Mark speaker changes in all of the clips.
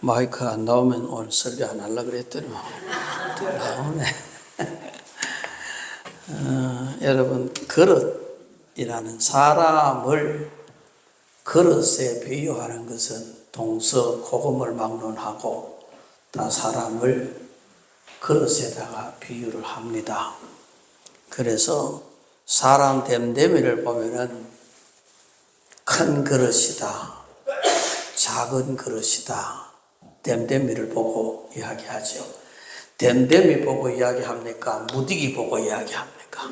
Speaker 1: 마이크 안 나오면 오늘 설교 안 하려고 그랬더니 나오네. 여러분, 그릇이라는 사람을 그릇에 비유하는 것은 동서 고금을 막론하고 다 사람을 그릇에다가 비유를 합니다. 그래서 사람 됨됨이를 보면은 큰 그릇이다, 작은 그릇이다, 됨됨이를 보고 이야기하죠. 됨됨이 보고 이야기합니까? 무디기 보고 이야기합니까?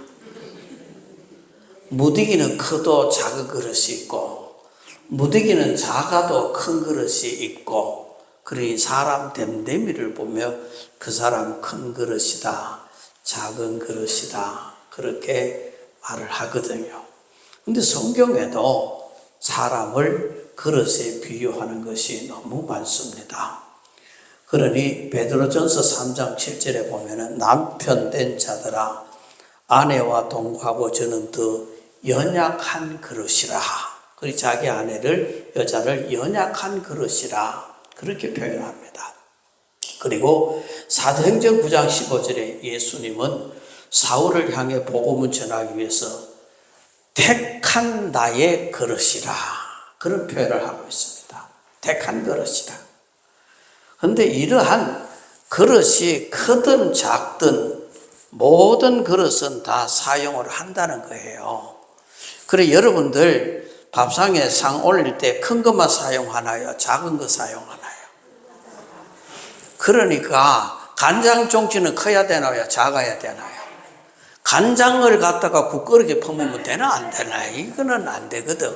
Speaker 1: 무디기는 커도 작은 그릇이 있고, 무디기는 작아도 큰 그릇이 있고, 그러니 사람 됨됨이를 보며 그 사람 큰 그릇이다, 작은 그릇이다, 그렇게 말을 하거든요. 근데 성경에도 사람을 그릇에 비유하는 것이 너무 많습니다. 그러니 베드로전서 3장 7절에 보면은 남편 된 자들아 아내와 동거하고 저는 더 연약한 그릇이라. 그리고 자기 아내를 여자를 연약한 그릇이라 그렇게 표현합니다. 그리고 사도행전 9장 15절에 예수님은 사울을 향해 복음을 전하기 위해서 택한 나의 그릇이라 그런 표현을 하고 있습니다. 택한 그릇이라. 그런데 이러한 그릇이 크든 작든 모든 그릇은 다 사용을 한다는 거예요. 그래 여러분들 밥상에 상 올릴 때 큰 것만 사용하나요? 작은 거 사용하나요? 그러니까 간장 종지는 커야 되나요? 작아야 되나요? 간장을 갖다가 국그릇에 퍼먹으면 되나 안 되나? 이거는 안 되거든.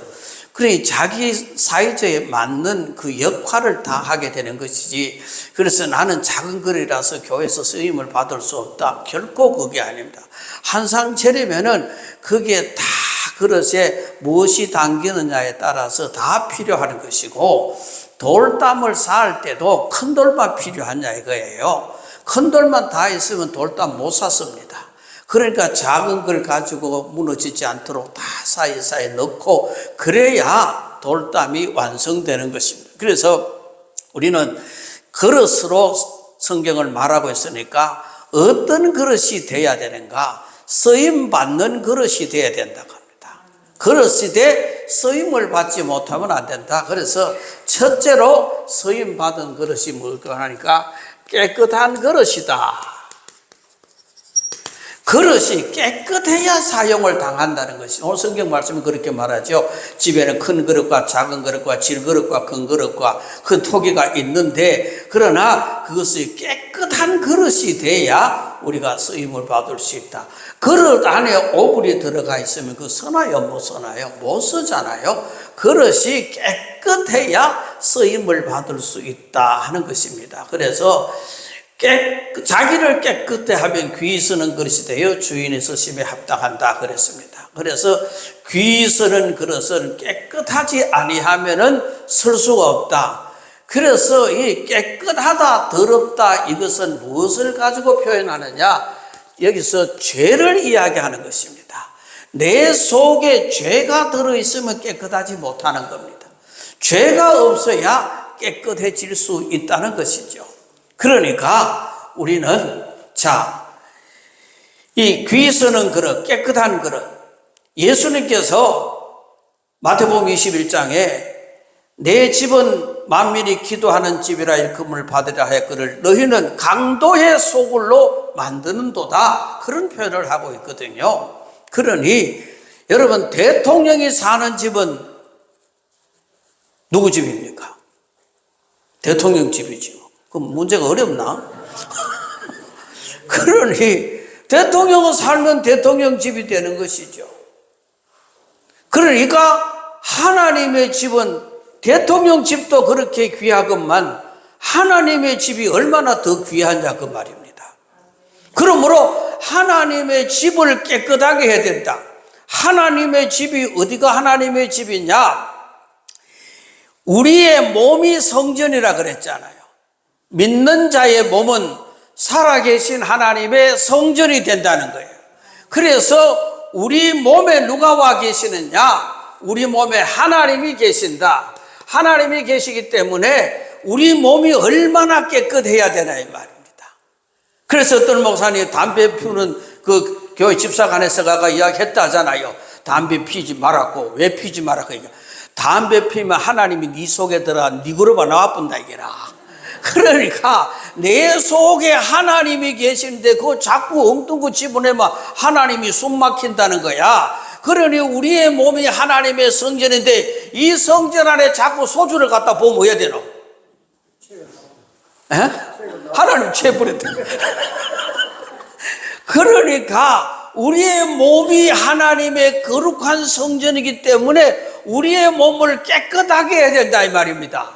Speaker 1: 그러니 자기 사이즈에 맞는 그 역할을 다 하게 되는 것이지, 그래서 나는 작은 그릇이라서 교회에서 쓰임을 받을 수 없다. 결코 그게 아닙니다. 한 상 차리면은 그게 다 그릇에 무엇이 담기느냐에 따라서 다 필요한 것이고, 돌담을 쌓을 때도 큰 돌만 필요하냐 이거예요. 큰 돌만 다 있으면 돌담 못 쌌습니다. 그러니까 작은 걸 가지고 무너지지 않도록 다 사이사이 넣고 그래야 돌담이 완성되는 것입니다. 그래서 우리는 그릇으로 성경을 말하고 있으니까 어떤 그릇이 돼야 되는가? 쓰임받는 그릇이 돼야 된다고 합니다. 그릇이 돼 쓰임을 받지 못하면 안 된다. 그래서 첫째로 쓰임받은 그릇이 뭘까 하니까 깨끗한 그릇이다. 그릇이 깨끗해야 사용을 당한다는 것이 오늘 성경 말씀은 그렇게 말하죠. 집에는 큰 그릇과 작은 그릇과 질그릇과 큰 그릇과 큰 토기가 있는데, 그러나 그것이 깨끗한 그릇이 돼야 우리가 쓰임을 받을 수 있다. 그릇 안에 오물이 들어가 있으면 그 쓰나요? 못 쓰나요? 못 쓰잖아요. 그릇이 깨끗해야 쓰임을 받을 수 있다 하는 것입니다. 그래서 자기를 깨끗해 하면 귀 쓰는 그릇이 되어 주인의 쓰심에 합당한다 그랬습니다. 그래서 귀 쓰는 그릇은 깨끗하지 아니하면은 쓸 수가 없다. 그래서 이 깨끗하다, 더럽다 이것은 무엇을 가지고 표현하느냐? 여기서 죄를 이야기하는 것입니다. 내 속에 죄가 들어있으면 깨끗하지 못하는 겁니다. 죄가 없어야 깨끗해질 수 있다는 것이죠. 그러니까 우리는 이 귀 쓰는 그릇, 깨끗한 그릇, 예수님께서 마태복음 21장에 내 집은 만민이 기도하는 집이라 일컬음을 받으라 하였거늘 너희는 강도의 소굴로 만드는도다 그런 표현을 하고 있거든요. 그러니 여러분 대통령이 사는 집은 누구 집입니까? 대통령 집이죠. 그럼 문제가 어렵나? 그러니 대통령은 살면 대통령 집이 되는 것이죠. 그러니까 하나님의 집은 대통령 집도 그렇게 귀하건만 하나님의 집이 얼마나 더 귀하냐 그 말입니다. 그러므로 하나님의 집을 깨끗하게 해야 된다. 하나님의 집이 어디가 하나님의 집이냐? 우리의 몸이 성전이라 그랬잖아요. 믿는 자의 몸은 살아계신 하나님의 성전이 된다는 거예요. 그래서 우리 몸에 누가 와 계시느냐? 우리 몸에 하나님이 계신다. 하나님이 계시기 때문에 우리 몸이 얼마나 깨끗해야 되나 이 말입니다. 그래서 어떤 목사님이 담배 피우는 그 교회 집사관에서 가가 이야기했다 하잖아요. 담배 피지 말았고 왜 피지 말았고 이게 담배 피면 하나님이 네 속에 들어가 네 그룹아 나와본다 이게라. 그러니까 내 속에 하나님이 계시는데 그거 자꾸 엉뚱거 집어내면 하나님이 숨 막힌다는 거야. 그러니 우리의 몸이 하나님의 성전인데 이 성전 안에 자꾸 소주를 갖다 부으면 어야 되노? 에? 하나님 채버렸다. 그러니까 우리의 몸이 하나님의 거룩한 성전이기 때문에 우리의 몸을 깨끗하게 해야 된다 이 말입니다.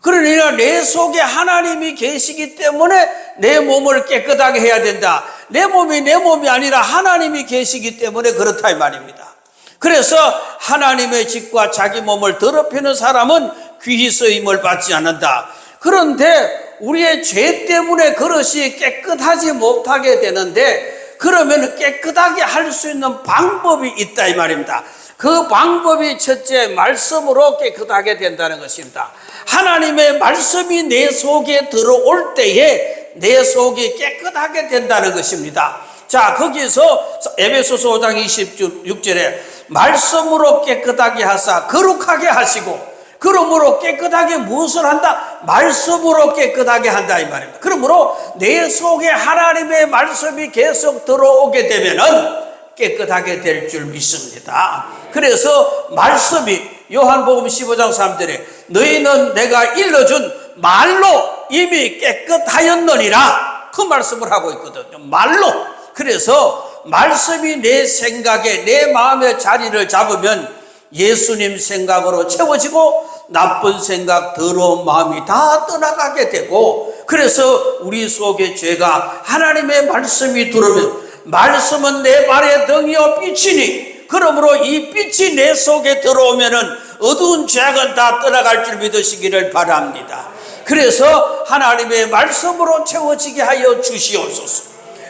Speaker 1: 그러니까 내 속에 하나님이 계시기 때문에 내 몸을 깨끗하게 해야 된다. 내 몸이 아니라 하나님이 계시기 때문에 그렇다 이 말입니다. 그래서 하나님의 집과 자기 몸을 더럽히는 사람은 귀히 쓰임을 받지 않는다. 그런데 우리의 죄 때문에 그릇이 깨끗하지 못하게 되는데 그러면 깨끗하게 할 수 있는 방법이 있다 이 말입니다. 그 방법이 첫째 말씀으로 깨끗하게 된다는 것입니다. 하나님의 말씀이 내 속에 들어올 때에 내 속이 깨끗하게 된다는 것입니다. 자, 거기서 에베소서 5장 26절에 말씀으로 깨끗하게 하사 거룩하게 하시고 그러므로 깨끗하게 무엇을 한다? 말씀으로 깨끗하게 한다 이 말입니다. 그러므로 내 속에 하나님의 말씀이 계속 들어오게 되면은 깨끗하게 될 줄 믿습니다. 그래서 말씀이 요한복음 15장 3절에 너희는 내가 일러준 말로 이미 깨끗하였느니라 그 말씀을 하고 있거든요. 말로. 그래서 말씀이 내 생각에 내 마음의 자리를 잡으면 예수님 생각으로 채워지고 나쁜 생각 더러운 마음이 다 떠나가게 되고 그래서 우리 속에 죄가 하나님의 말씀이 들어오면 말씀은 내 발의 등이요 빛이니 그러므로 이 빛이 내 속에 들어오면은 어두운 죄악은 다 떠나갈 줄 믿으시기를 바랍니다. 그래서 하나님의 말씀으로 채워지게 하여 주시옵소서.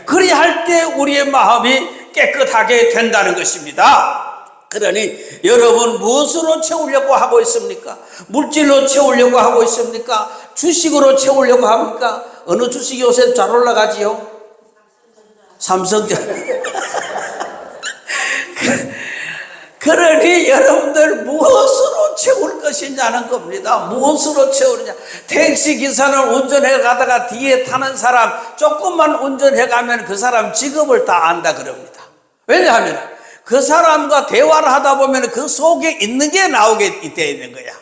Speaker 1: 그리할 때 우리의 마음이 깨끗하게 된다는 것입니다. 그러니 여러분 무엇으로 채우려고 하고 있습니까? 물질로 채우려고 하고 있습니까? 주식으로 채우려고 합니까? 어느 주식이 요새 잘 올라가지요? 삼성전. 그러니 여러분들 무엇으로 채울 것이냐는 겁니다. 무엇으로 채우느냐. 택시기사는 운전해 가다가 뒤에 타는 사람 조금만 운전해 가면 그 사람 직업을 다 안다 그럽니다. 왜냐하면 그 사람과 대화를 하다 보면 그 속에 있는 게 나오게 되는 거야.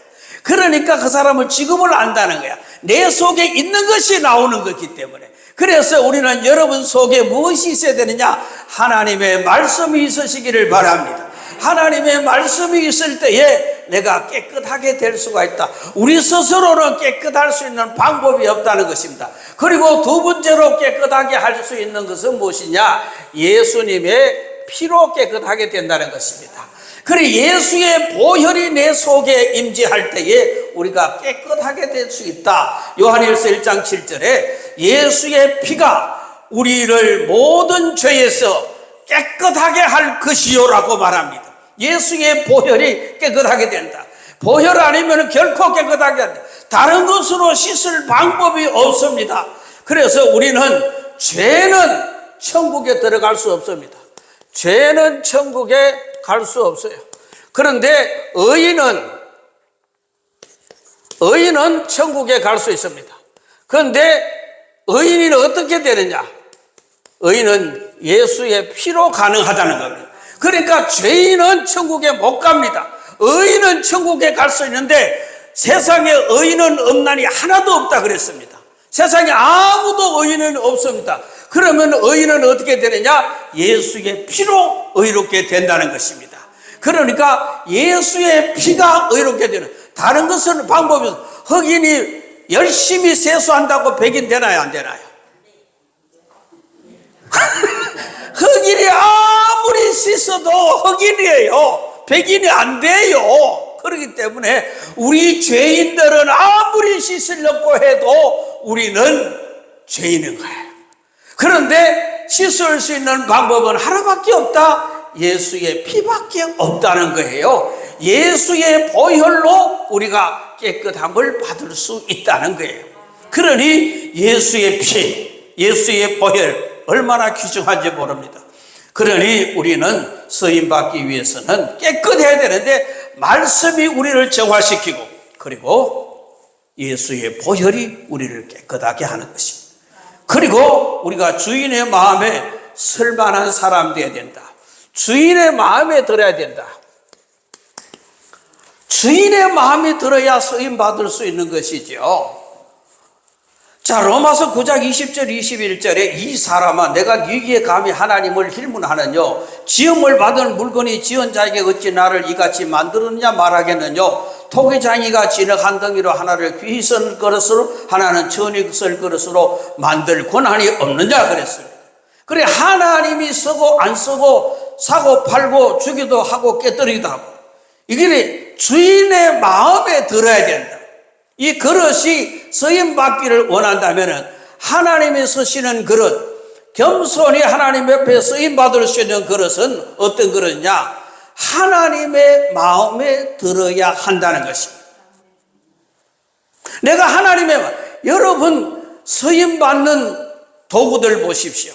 Speaker 1: 그러니까 그 사람을 직업을 안다는 거야. 내 속에 있는 것이 나오는 거기 때문에. 그래서 우리는 여러분 속에 무엇이 있어야 되느냐? 하나님의 말씀이 있으시기를 바랍니다. 하나님의 말씀이 있을 때에 내가 깨끗하게 될 수가 있다. 우리 스스로는 깨끗할 수 있는 방법이 없다는 것입니다. 그리고 두 번째로 깨끗하게 할 수 있는 것은 무엇이냐? 예수님의 피로 깨끗하게 된다는 것입니다. 그래 예수의 보혈이 내 속에 임재할 때에 우리가 깨끗하게 될 수 있다. 요한일서 1장 7절에 예수의 피가 우리를 모든 죄에서 깨끗하게 할 것이요라고 말합니다. 예수의 보혈이 깨끗하게 된다. 보혈 아니면 결코 깨끗하게 안 된다. 다른 것으로 씻을 방법이 없습니다. 그래서 우리는 죄는 천국에 들어갈 수 없습니다. 죄는 천국에 갈 수 없어요. 그런데 의인은 천국에 갈 수 있습니다. 그런데 의인이 어떻게 되느냐? 의인은 예수의 피로 가능하다는 겁니다. 그러니까 죄인은 천국에 못 갑니다. 의인은 천국에 갈 수 있는데 세상에 의인은 없나니 하나도 없다 그랬습니다. 세상에 아무도 의인은 없습니다. 그러면 의인은 어떻게 되느냐? 예수의 피로 의롭게 된다는 것입니다. 그러니까 예수의 피가 의롭게 되는 다른 것은 방법이 없어요. 흑인이 열심히 세수한다고 백인 되나요? 안 되나요? 흑인이 아무리 씻어도 흑인이에요. 백인이 안 돼요. 그렇기 때문에 우리 죄인들은 아무리 씻으려고 해도 우리는 죄인인 거예요. 그런데 씻을 수 있는 방법은 하나밖에 없다. 예수의 피밖에 없다는 거예요. 예수의 보혈로 우리가 깨끗함을 받을 수 있다는 거예요. 그러니 예수의 피, 예수의 보혈 얼마나 귀중한지 모릅니다. 그러니 우리는 서임받기 위해서는 깨끗해야 되는데 말씀이 우리를 정화시키고 그리고 예수의 보혈이 우리를 깨끗하게 하는 것입니다. 그리고 우리가 주인의 마음에 설 만한 사람 되어야 된다. 주인의 마음에 들어야 된다. 주인의 마음이 들어야 서임받을 수 있는 것이죠. 자, 로마서 9장 20절 21절에 이 사람아 내가 네게 감히 하나님을 힐문하느뇨 지음을 받은 물건이 지은 자에게 어찌 나를 이같이 만들었느냐 말하겠느뇨 토기장이가 진흙 한 덩이로 하나를 귀히 쓴 그릇으로 하나는 천이 쓸 그릇으로 만들 권한이 없느냐 그랬습니다. 그래 하나님이 쓰고 안 쓰고 사고 팔고 주기도 하고 깨뜨리기도 하고 이게 주인의 마음에 들어야 된다. 이 그릇이 쓰임받기를 원한다면 하나님이 쓰시는 그릇, 겸손히 하나님 옆에 쓰임받을 수 있는 그릇은 어떤 그릇이냐? 하나님의 마음에 들어야 한다는 것입니다. 내가 하나님의 여러분 쓰임받는 도구들 보십시오.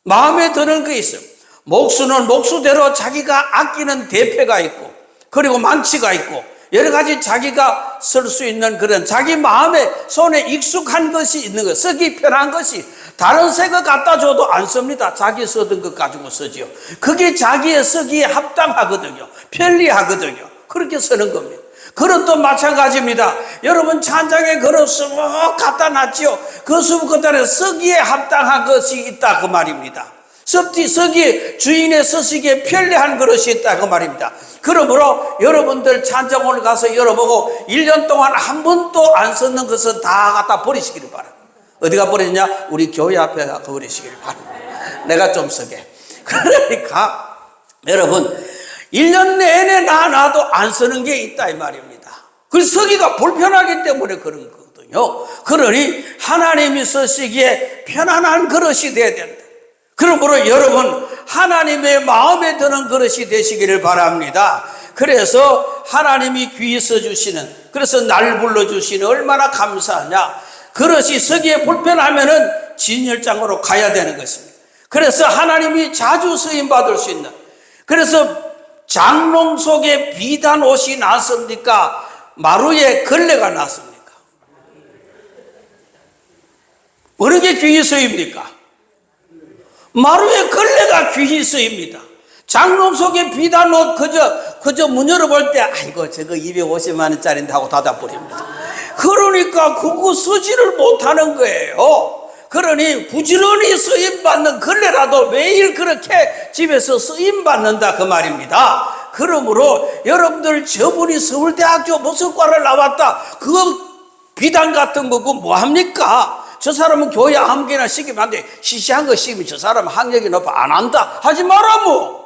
Speaker 1: 마음에 드는 게 있어요. 목수는 목수대로 자기가 아끼는 대패가 있고 그리고 망치가 있고 여러 가지 자기가 쓸 수 있는 그런 자기 마음에 손에 익숙한 것이 있는 것, 쓰기 편한 것이 다른 새 거 갖다 줘도 안 씁니다. 자기 쓰던 것 가지고 쓰지요. 그게 자기의 쓰기에 합당하거든요. 편리하거든요. 그렇게 쓰는 겁니다. 그릇도 마찬가지입니다. 여러분 찬장에 그릇 쓱 갖다 놨지요. 그 숲 끝에 쓰기에 합당한 것이 있다 그 말입니다. 쓰기 주인의 쓰시기에 편리한 그릇이 있다 그 말입니다. 그러므로 여러분들 찬장을 가서 열어보고 1년 동안 한 번도 안 썼는 것은 다 갖다 버리시기를 바랍니다. 어디가 버리냐? 우리 교회 앞에 가서 버리시기를 바랍니다. 내가 좀 쓰게. 그러니까 여러분 1년 내내 놔도 안 쓰는 게 있다 이 말입니다. 그 쓰기가 불편하기 때문에 그런 거거든요. 그러니 하나님이 쓰시기에 편안한 그릇이 돼야 된다. 그러므로 여러분 하나님의 마음에 드는 그릇이 되시기를 바랍니다. 그래서 하나님이 귀히 써주시는 그래서 날 불러주시는 얼마나 감사하냐. 그릇이 쓰기에 불편하면은 진열장으로 가야 되는 것입니다. 그래서 하나님이 자주 쓰임받을 수 있는 그래서 장롱 속에 비단 옷이 났습니까? 마루에 걸레가 났습니까? 어느 게 귀히 쓰입니까? 마루에 걸레가 귀히 쓰입니다. 장롱 속에 비단 옷 그저 문 열어볼 때 아이고 저거 250만 원짜리인데 하고 닫아버립니다. 그러니까 그거 쓰지를 못하는 거예요. 그러니 부지런히 쓰임받는 걸레라도 매일 그렇게 집에서 쓰임받는다 그 말입니다. 그러므로 여러분들 저분이 서울대학교 무슨 과를 나왔다 그거 비단 같은 거 그거 뭐합니까? 저 사람은 교회 아무 개나 시키면 안 돼. 시시한 거 시키면 저 사람은 학력이 높아 안 한다 하지 마라 뭐.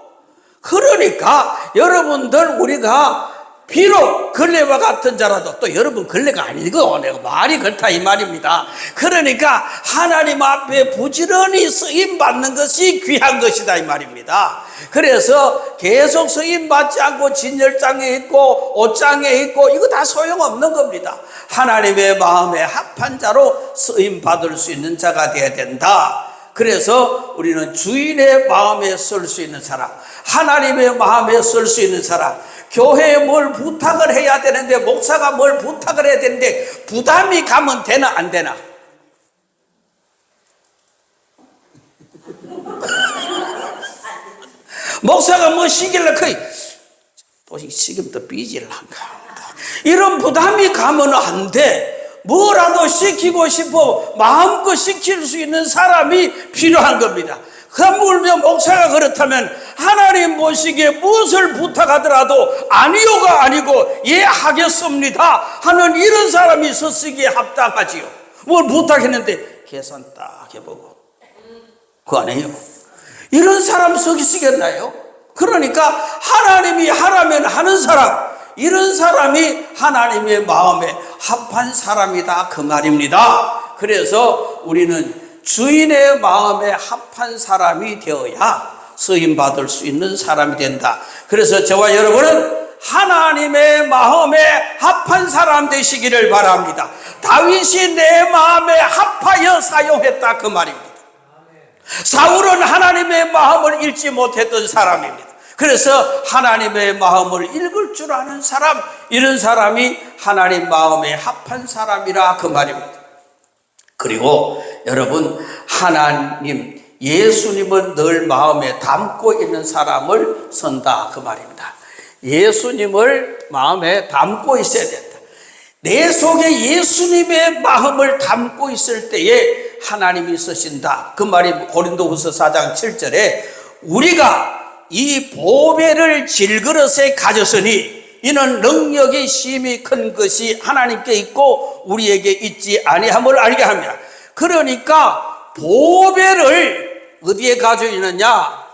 Speaker 1: 그러니까 여러분들 우리가 비록 걸레와 같은 자라도 또 여러분 걸레가 아니고 내가 말이 그렇다 이 말입니다. 그러니까 하나님 앞에 부지런히 쓰임받는 것이 귀한 것이다 이 말입니다. 그래서 계속 쓰임받지 않고 진열장에 있고 옷장에 있고 이거 다 소용없는 겁니다. 하나님의 마음에 합한 자로 쓰임받을 수 있는 자가 되어야 된다. 그래서 우리는 주인의 마음에 쓸 수 있는 사람, 하나님의 마음에 쓸 수 있는 사람, 교회에 뭘 부탁을 해야 되는데 목사가 뭘 부탁을 해야 되는데 부담이 가면 되나 안 되나? 목사가 뭐 시키려고 또 시키면 또 삐질란가 이런 부담이 가면 안 돼. 뭐라도 시키고 싶어 마음껏 시킬 수 있는 사람이 필요한 겁니다. 하물며 목사가 그렇다면 하나님 보시기에 무엇을 부탁하더라도 아니요가 아니고 예 하겠습니다 하는 이런 사람이 서쓰기에 합당하지요. 뭘 부탁했는데 계산 딱 해보고 그거 안 해요. 이런 사람 쓰겠나요? 그러니까 하나님이 하라면 하는 사람, 이런 사람이 하나님의 마음에 합한 사람이다 그 말입니다. 그래서 우리는 주인의 마음에 합한 사람이 되어야 쓰임받을 수 있는 사람이 된다. 그래서 저와 여러분은 하나님의 마음에 합한 사람 되시기를 바랍니다. 다윗이 내 마음에 합하여 사용했다 그 말입니다. 사울은 하나님의 마음을 읽지 못했던 사람입니다. 그래서 하나님의 마음을 읽을 줄 아는 사람, 이런 사람이 하나님 마음에 합한 사람이라 그 말입니다. 그리고 여러분, 하나님, 예수님은 늘 마음에 담고 있는 사람을 선다 그 말입니다. 예수님을 마음에 담고 있어야 된다. 내 속에 예수님의 마음을 담고 있을 때에 하나님이 쓰신다 그 말이 고린도후서 4장 7절에 우리가 이 보배를 질그릇에 가졌으니 이는 능력이 심히 큰 것이 하나님께 있고 우리에게 있지 아니함을 알게 합니다. 그러니까 보배를 어디에 가지고 있느냐?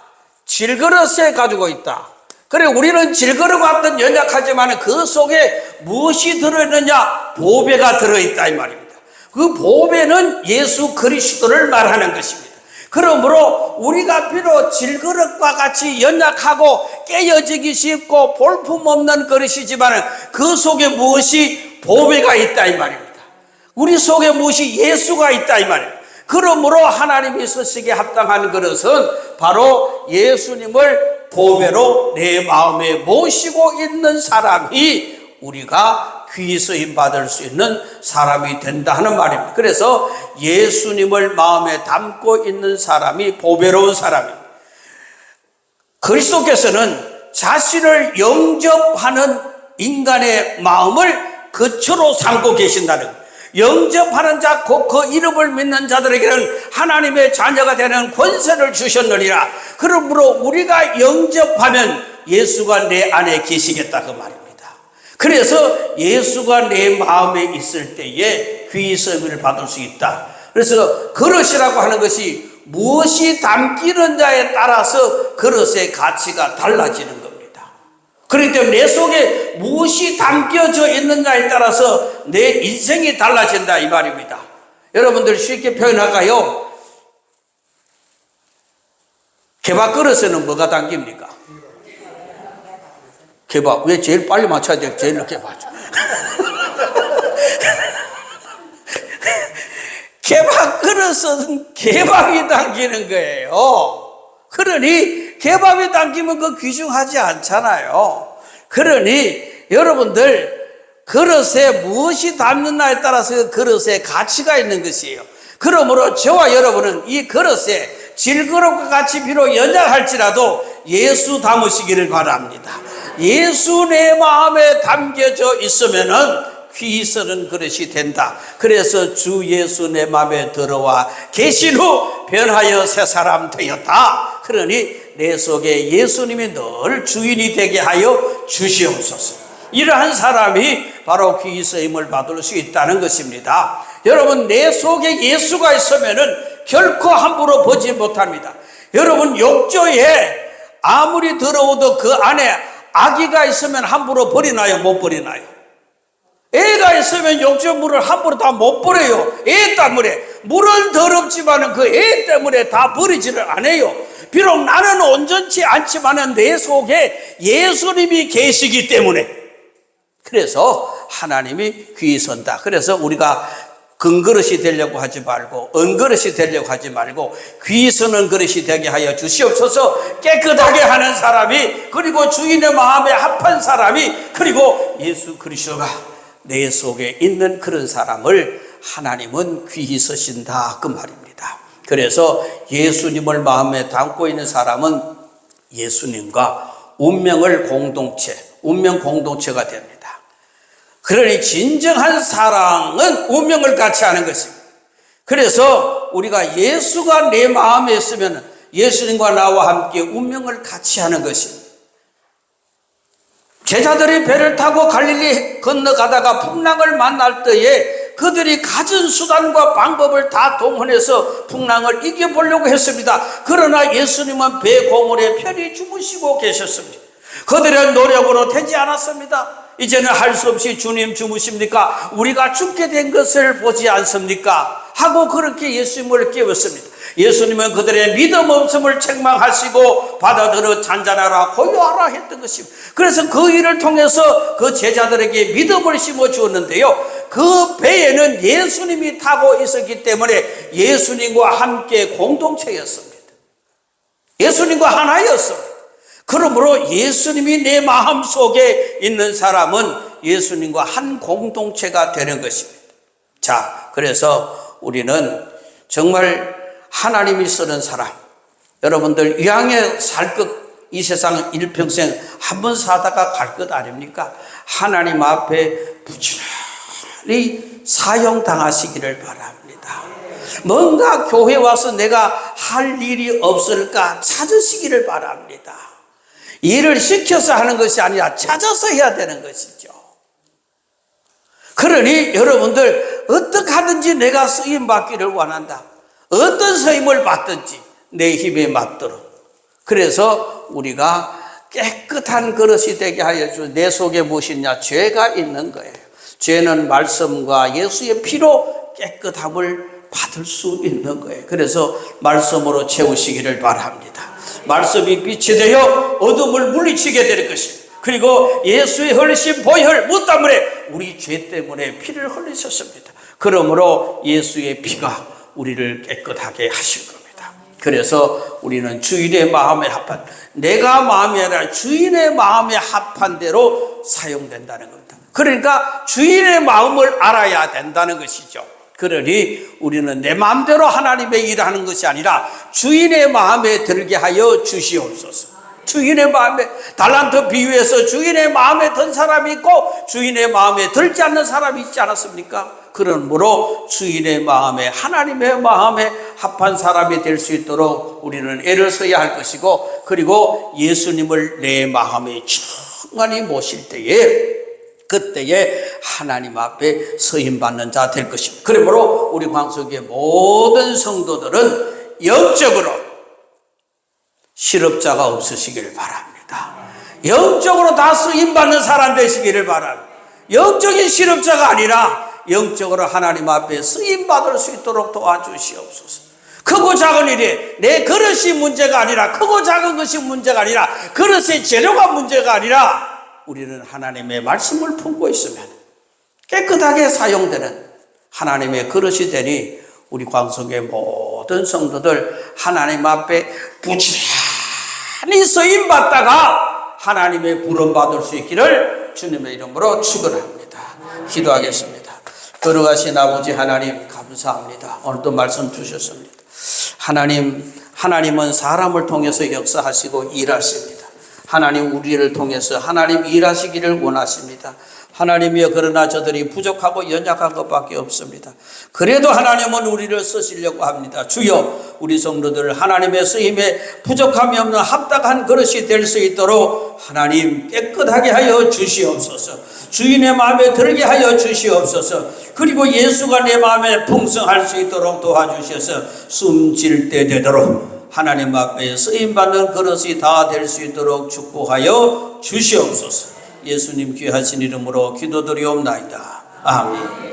Speaker 1: 질그릇에 가지고 있다. 그래, 우리는 질그릇 같은 연약하지만 그 속에 무엇이 들어있느냐? 보배가 들어있다 이 말입니다. 그 보배는 예수 그리스도를 말하는 것입니다. 그러므로 우리가 비록 질그릇과 같이 연약하고 깨어지기 쉽고 볼품없는 그릇이지만 그 속에 무엇이 보배가 있다 이 말입니다. 우리 속에 무엇이 예수가 있다 이 말입니다. 그러므로 하나님이 쓰시기에 합당한 그릇은 바로 예수님을 보배로 내 마음에 모시고 있는 사람이 우리가 귀 쓰임 받을 수 있는 사람이 된다 하는 말입니다. 그래서 예수님을 마음에 담고 있는 사람이 보배로운 사람입니다. 그리스도께서는 자신을 영접하는 인간의 마음을 거처로 삼고 계신다는 거예요. 영접하는 자, 곧 그 이름을 믿는 자들에게는 하나님의 자녀가 되는 권세를 주셨느니라. 그러므로 우리가 영접하면 예수가 내 안에 계시겠다 그 말입니다. 그래서 예수가 내 마음에 있을 때에 귀 쓰임을 받을 수 있다. 그래서 그릇이라고 하는 것이 무엇이 담기는 자에 따라서 그릇의 가치가 달라지는 겁니다. 그렇기 때문에 내 속에 무엇이 담겨져 있느냐에 따라서 내 인생이 달라진다 이 말입니다. 여러분들 쉽게 표현할까요? 개밥 그릇에는 뭐가 담깁니까? 개밥. 왜 제일 빨리 맞춰야 돼? 제일 늦게 맞춰. 개밥 그릇은 개밥이 담기는 거예요. 그러니 개밥이 담기면 그 귀중하지 않잖아요. 그러니 여러분들 그릇에 무엇이 담느냐에 따라서 그 그릇에 가치가 있는 것이에요. 그러므로 저와 여러분은 이 그릇에 질그릇과 같이 비록 연약할지라도 예수 담으시기를 바랍니다. 예수 내 마음에 담겨져 있으면은 귀 쓰는 그릇이 된다. 그래서 주 예수 내 마음에 들어와 계신 후 변하여 새 사람 되었다. 그러니 내 속에 예수님이 늘 주인이 되게 하여 주시옵소서. 이러한 사람이 바로 귀 쓰임을 받을 수 있다는 것입니다. 여러분, 내 속에 예수가 있으면은 결코 함부로 보지 못합니다. 여러분, 욕조에 아무리 더러워도 그 안에 아기가 있으면 함부로 버리나요? 못 버리나요? 애가 있으면 욕조 물을 함부로 다 못 버려요. 애 때문에. 물은 더럽지만 그 애 때문에 다 버리지를 않아요. 비록 나는 온전치 않지만 내 속에 예수님이 계시기 때문에. 그래서 하나님이 귀 선다. 그래서 우리가 금그릇이 되려고 하지 말고 은그릇이 되려고 하지 말고 귀 서는 그릇이 되게 하여 주시옵소서. 깨끗하게 하는 사람이, 그리고 주인의 마음에 합한 사람이, 그리고 예수 그리스도가 내 속에 있는 그런 사람을 하나님은 귀히 쓰신다 그 말입니다. 그래서 예수님을 마음에 담고 있는 사람은 예수님과 운명 공동체가 됩니다. 그러니 진정한 사랑은 운명을 같이 하는 것입니다. 그래서 우리가 예수가 내 마음에 있으면 예수님과 나와 함께 운명을 같이 하는 것입니다. 제자들이 배를 타고 갈릴리 건너가다가 풍랑을 만날 때에 그들이 가진 수단과 방법을 다 동원해서 풍랑을 이겨보려고 했습니다. 그러나 예수님은 배 고물에 편히 주무시고 계셨습니다. 그들의 노력으로 되지 않았습니다. 이제는 할 수 없이 주님 주무십니까? 우리가 죽게 된 것을 보지 않습니까? 하고 그렇게 예수님을 깨웠습니다. 예수님은 그들의 믿음 없음을 책망하시고 받아들여 잔잔하라 고요하라 했던 것입니다. 그래서 그 일을 통해서 그 제자들에게 믿음을 심어 주었는데요, 그 배에는 예수님이 타고 있었기 때문에 예수님과 함께 공동체였습니다. 예수님과 하나였습니다. 그러므로 예수님이 내 마음속에 있는 사람은 예수님과 한 공동체가 되는 것입니다. 자, 그래서 우리는 정말 하나님이 쓰는 사람, 여러분들 이왕에 살 것, 이 세상 일평생 한 번 사다가 갈 것 아닙니까? 하나님 앞에 부지런히 사용당하시기를 바랍니다. 뭔가 교회 와서 내가 할 일이 없을까 찾으시기를 바랍니다. 일을 시켜서 하는 것이 아니라 찾아서 해야 되는 것이죠. 그러니 여러분들 어떻게 하든지 내가 쓰임 받기를 원한다. 어떤 쓰임을 받든지 내 힘에 맞도록. 그래서 우리가 깨끗한 그릇이 되게 하여 주. 내 속에 무엇이냐? 죄가 있는 거예요. 죄는 말씀과 예수의 피로 깨끗함을 받을 수 있는 거예요. 그래서 말씀으로 채우시기를 바랍니다. 말씀이 빛이 되어 어둠을 물리치게 될 것입니다. 그리고 예수의 흘리신 보혈 무땀물에 우리 죄 때문에 피를 흘리셨습니다. 그러므로 예수의 피가 우리를 깨끗하게 하실 겁니다. 그래서 우리는 주인의 마음에 합한, 내가 마음이 아니라 주인의 마음에 합한 대로 사용된다는 겁니다. 그러니까 주인의 마음을 알아야 된다는 것이죠. 그러니 우리는 내 마음대로 하나님의 일을 하는 것이 아니라 주인의 마음에 들게 하여 주시옵소서. 주인의 마음에, 달란트 비유에서 주인의 마음에 든 사람이 있고 주인의 마음에 들지 않는 사람이 있지 않았습니까? 그러므로 주인의 마음에, 하나님의 마음에 합한 사람이 될 수 있도록 우리는 애를 써야 할 것이고, 그리고 예수님을 내 마음에 충만히 모실 때에, 그때에 하나님 앞에 서임받는 자 될 것입니다. 그러므로 우리 광석의 모든 성도들은 영적으로 실업자가 없으시기를 바랍니다. 영적으로 다 쓰임받는 사람 되시기를 바랍니다. 영적인 실업자가 아니라 영적으로 하나님 앞에 쓰임받을 수 있도록 도와주시옵소서. 크고 작은 일이 내 그릇이 문제가 아니라, 크고 작은 것이 문제가 아니라, 그릇의 재료가 문제가 아니라 우리는 하나님의 말씀을 품고 있으면 깨끗하게 사용되는 하나님의 그릇이 되니 우리 광석의 모든 성도들 하나님 앞에 부지런히 쓰임받다가 하나님의 부름받을 수 있기를 주님의 이름으로 축원합니다. 기도하겠습니다. 걸어가신 아버지 하나님 감사합니다. 오늘도 말씀 주셨습니다. 하나님은 사람을 통해서 역사하시고 일하십니다. 하나님 우리를 통해서 하나님 일하시기를 원하십니다. 하나님이여, 그러나 저들이 부족하고 연약한 것밖에 없습니다. 그래도 하나님은 우리를 쓰시려고 합니다. 주여, 우리 성도들 하나님의 쓰임에 부족함이 없는 합당한 그릇이 될 수 있도록 하나님 깨끗하게 하여 주시옵소서. 주인의 마음에 들게 하여 주시옵소서. 그리고 예수가 내 마음에 풍성할 수 있도록 도와주셔서 숨질 때 되도록 하나님 앞에 쓰임받는 그릇이 다 될 수 있도록 축복하여 주시옵소서. 예수님 귀하신 이름으로 기도드리옵나이다. 아멘.